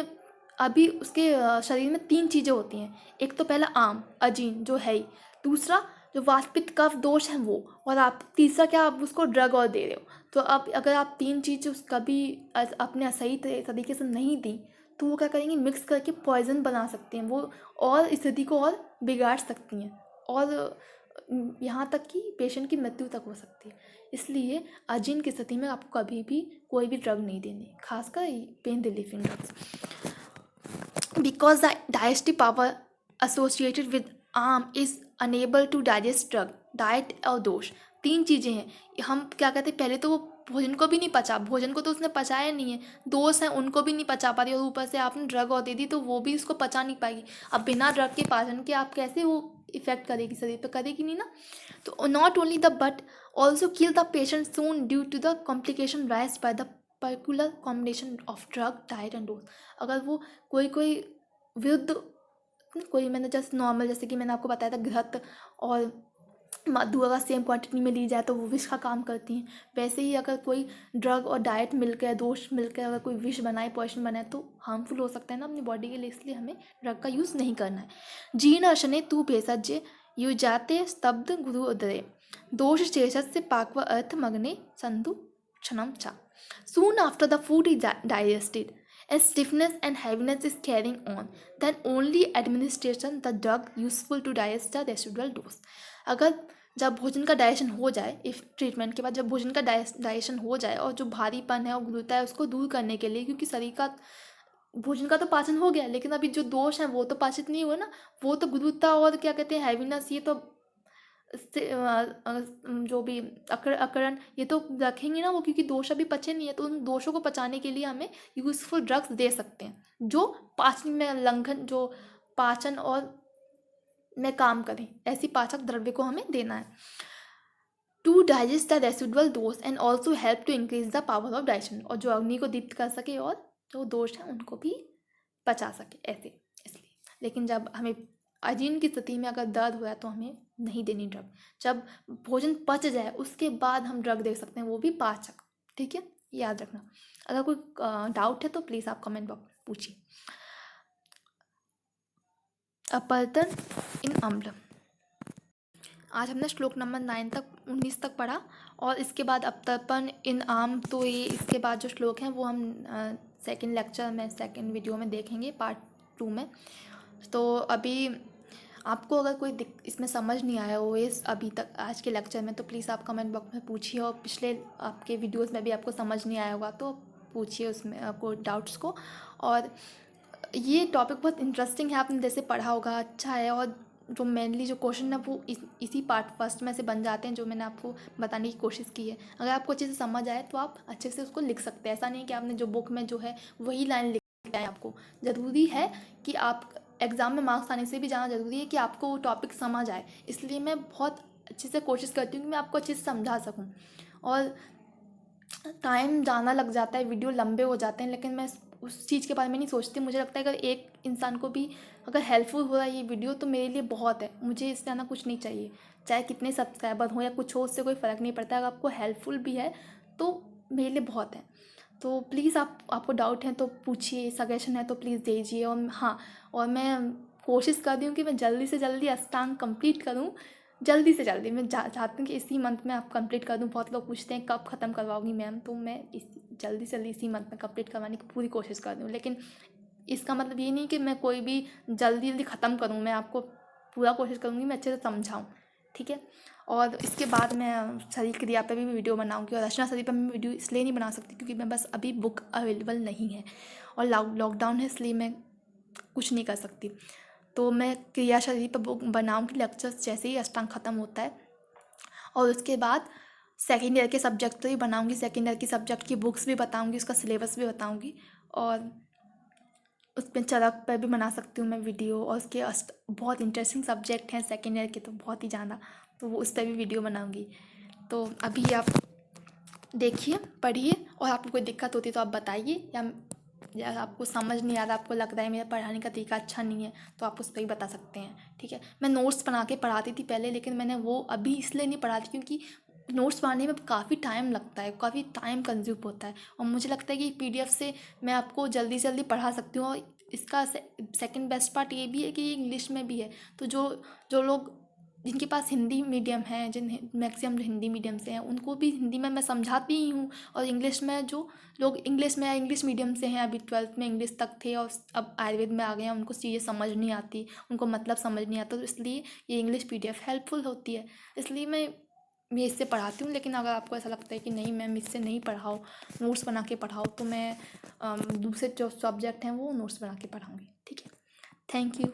अभी उसके शरीर में 3 चीज़ें होती हैं। एक तो पहला आम अजीन जो है ही, दूसरा जो वातपित्त कफ दोष है वो, और आप तीसरा क्या, आप उसको ड्रग और दे रहे हो। तो अब अगर आप 3 चीज़ कभी अपने सही तरीके से नहीं दी, तो वो क्या करेंगे, मिक्स करके पॉइजन बना सकते हैं वो, और स्थिति को और बिगाड़ सकती हैं, और यहाँ तक कि पेशेंट की मृत्यु तक हो सकती है। इसलिए अजीन की स्थिति में आपको कभी भी कोई भी ड्रग नहीं देनी, खासकर pain relieving drugs. Because the digestive power associated with arm is unable to digest drug, diet और दोष 3 चीज़ें हैं। हम क्या कहते हैं, पहले तो वो भोजन को भी नहीं पचा, भोजन को तो उसने पचाया नहीं है, दोष है उनको भी नहीं पचा पा रही, और ऊपर से आपने ड्रग और दे दी तो वो भी उसको पचा नहीं पाएगी। अब बिना ड्रग के पाचन के आप कैसे वो इफेक्ट करेगी शरीर पर, करेगी नहीं ना। तो not only the but also kill the patient soon due to the complication rise by the particular combination of drug diet and dose. अगर वो कोई विरुद्ध, कोई मैंने जस्ट नॉर्मल, जैसे कि मैंने आपको बताया था घृत और मधु अगर सेम क्वांटिटी में ली जाए तो वो विष का काम करती हैं। वैसे ही अगर कोई ड्रग और डाइट मिलकर, दोष मिलकर अगर कोई विष बनाए, पॉइजन बनाए, तो हार्मफुल हो सकता है ना अपनी बॉडी के लिए। इसलिए हमें ड्रग का यूज़ नहीं करना है। जीर्ण अर्शने तू भेषज युजाते स्तब्ध गुरु उदरे, दोष शेषस्य पाक्व अर्थ मग्ने संधु क्षणम चा। Soon after the food is digested and stiffness and heaviness is carrying on, then only administration the drug useful to digest the residual dose. अगर जब भोजन का डाइजेशन हो जाए, इस ट्रीटमेंट के बाद जब भोजन का डाइजेशन हो जाए और जो भारीपन है और गुरुता है उसको दूर करने के लिए, क्योंकि शरीर का भोजन का तो पाचन हो गया, लेकिन अभी जो दोष है वो तो पाचित नहीं हुआ ना, वो तो गुरुता और क्या कहते हैं हैवीनेस, ये तो जो भी अकरण ये तो रखेंगे ना वो, क्योंकि दोष अभी पचे नहीं है, तो उन दोषों को पचाने के लिए हमें यूजफुल ड्रग्स दे सकते हैं जो पाचन में लंघन, जो पाचन और में काम करें, ऐसी पाचक द्रव्य को हमें देना है। To digest the residual dose and also help to increase the power of digestion, और जो अग्नि को दीप्त कर सके और जो दोष है उनको भी पचा सके, ऐसे। इसलिए लेकिन जब हमें अजीर्ण की स्थिति में अगर दर्द हो रहा है तो हमें नहीं देनी ड्रग। जब भोजन पच जाए उसके बाद हम ड्रग दे सकते हैं, वो भी पाचक। ठीक है, याद रखना। अगर कोई डाउट है तो प्लीज़ आप कमेंट बॉक्स में पूछिए। अपरतन इन अम्ल। आज हमने श्लोक नंबर 9 तक 19 तक पढ़ा, और इसके बाद अपतर्पण इन आम, तो ये इसके बाद जो श्लोक हैं वो हम सेकंड लेक्चर में, सेकंड वीडियो में देखेंगे, पार्ट 2 में। तो अभी आपको अगर कोई इसमें समझ नहीं आया हो इस अभी तक आज के लेक्चर में, तो प्लीज़ आप कमेंट बॉक्स में पूछिए, और पिछले आपके वीडियोस में भी आपको समझ नहीं आया होगा तो पूछिए उसमें आपको डाउट्स को। और ये टॉपिक बहुत इंटरेस्टिंग है, आपने जैसे पढ़ा होगा, अच्छा है, और जो मेनली जो क्वेश्चन है वो इसी पार्ट फर्स्ट में से बन जाते हैं, जो मैंने आपको बताने की कोशिश की है। अगर आपको अच्छे से समझ आए तो आप अच्छे से उसको लिख सकते हैं। ऐसा नहीं कि आपने जो बुक में जो है वही लाइन लिख आए आपको। ज़रूरी है कि आप एग्ज़ाम में मार्क्स आने से भी ज़्यादा ज़रूरी है कि आपको वो टॉपिक समझ आए। इसलिए मैं बहुत अच्छे से कोशिश करती हूँ कि मैं आपको अच्छे से समझा सकूँ। और टाइम ज़्यादा लग जाता है, वीडियो लंबे हो जाते हैं, लेकिन मैं उस चीज़ के बारे में नहीं सोचती। मुझे लगता है अगर एक इंसान को भी अगर हेल्पफुल हो रहा है ये वीडियो तो मेरे लिए बहुत है। मुझे इससे ज़्यादा कुछ नहीं चाहिए, चाहे कितने सब्सक्राइबर हो या कुछ हो, उससे कोई फ़र्क नहीं पड़ता। अगर आपको हेल्पफुल भी है तो मेरे लिए बहुत है। तो प्लीज़ आपको डाउट है तो पूछिए, सजेशन है तो प्लीज़ दीजिए। और हाँ, और मैं कोशिश कर रही हूँ कि मैं जल्दी से जल्दी अष्टांग कंप्लीट करूँ। जल्दी से जल्दी मैं चाहती हूँ कि इसी मंथ में आप कंप्लीट कर दूँ। बहुत लोग पूछते हैं कब ख़त्म करवाओगी मैम, तो मैं जल्दी से जल्दी इसी मंथ में कंप्लीट करवाने की पूरी कोशिश कर रही हूँ। लेकिन इसका मतलब ये नहीं कि मैं कोई भी जल्दी जल्दी ख़त्म करूँ। मैं आपको पूरा कोशिश करूँगी मैं अच्छे से समझाऊँ, ठीक है। और इसके बाद मैं शरीर क्रिया पे भी वीडियो बनाऊँगी। और रचना शरीर पर मैं वीडियो इसलिए नहीं बना सकती क्योंकि मैं बस अभी बुक अवेलेबल नहीं है और लॉकडाउन है, इसलिए मैं कुछ नहीं कर सकती। तो मैं क्रिया शरीर पर बुक बनाऊँगी लेक्चर्स जैसे ही अष्टांग ख़त्म होता है। और उसके बाद सेकेंड ईयर के सब्जेक्ट तो ही बनाऊँगी, सेकेंड ईयर की सब्जेक्ट की बुक्स भी बताऊँगी, उसका सिलेबस भी बताऊँगी। और उसमें चरक पर भी बना सकती हूँ मैं वीडियो। और उसके बहुत इंटरेस्टिंग सब्जेक्ट हैं सेकेंड ईयर के तो बहुत ही ज़्यादा, तो वो उस पर भी वीडियो बनाऊँगी। तो अभी आप देखिए, पढ़िए, और आपको कोई दिक्कत होती है तो आप बताइए। या आपको समझ नहीं आ रहा, आपको लग रहा है मेरा पढ़ाने का तरीका अच्छा नहीं है, तो आप उस पर ही बता सकते हैं, ठीक है। मैं नोट्स बना के पढ़ाती थी पहले, लेकिन मैंने वो अभी इसलिए नहीं पढ़ाती क्योंकि नोट्स बनाने में काफ़ी टाइम लगता है, काफ़ी टाइम कंज्यूम होता है। और मुझे लगता है कि पीडीएफ से मैं आपको जल्दी से जल्दी पढ़ा सकती हूँ। और इसका सेकंड बेस्ट पार्ट ये भी है कि ये इंग्लिश में भी है। तो जो जो लोग जिनके पास हिंदी मीडियम है, मैक्सिमम जो हिंदी मीडियम से हैं, उनको भी हिंदी में मैं समझाती ही हूँ। और इंग्लिश में जो लोग इंग्लिश में या इंग्लिश मीडियम से हैं, अभी 12th में इंग्लिश तक थे और अब आयुर्वेद में आ गए हैं, उनको चीज़ें समझ नहीं आती, उनको मतलब समझ नहीं आता, तो इसलिए ये इंग्लिश पीडीएफ हेल्पफुल होती है। इसलिए मैं इससे पढ़ाती हूँ। लेकिन अगर आपको ऐसा लगता है कि नहीं मैम इससे नहीं पढ़ाओ, नोट्स बना के पढ़ाओ, तो मैं दूसरे जो सब्जेक्ट हैं वो नोट्स बना के पढ़ाऊँगी, ठीक है। Thank you.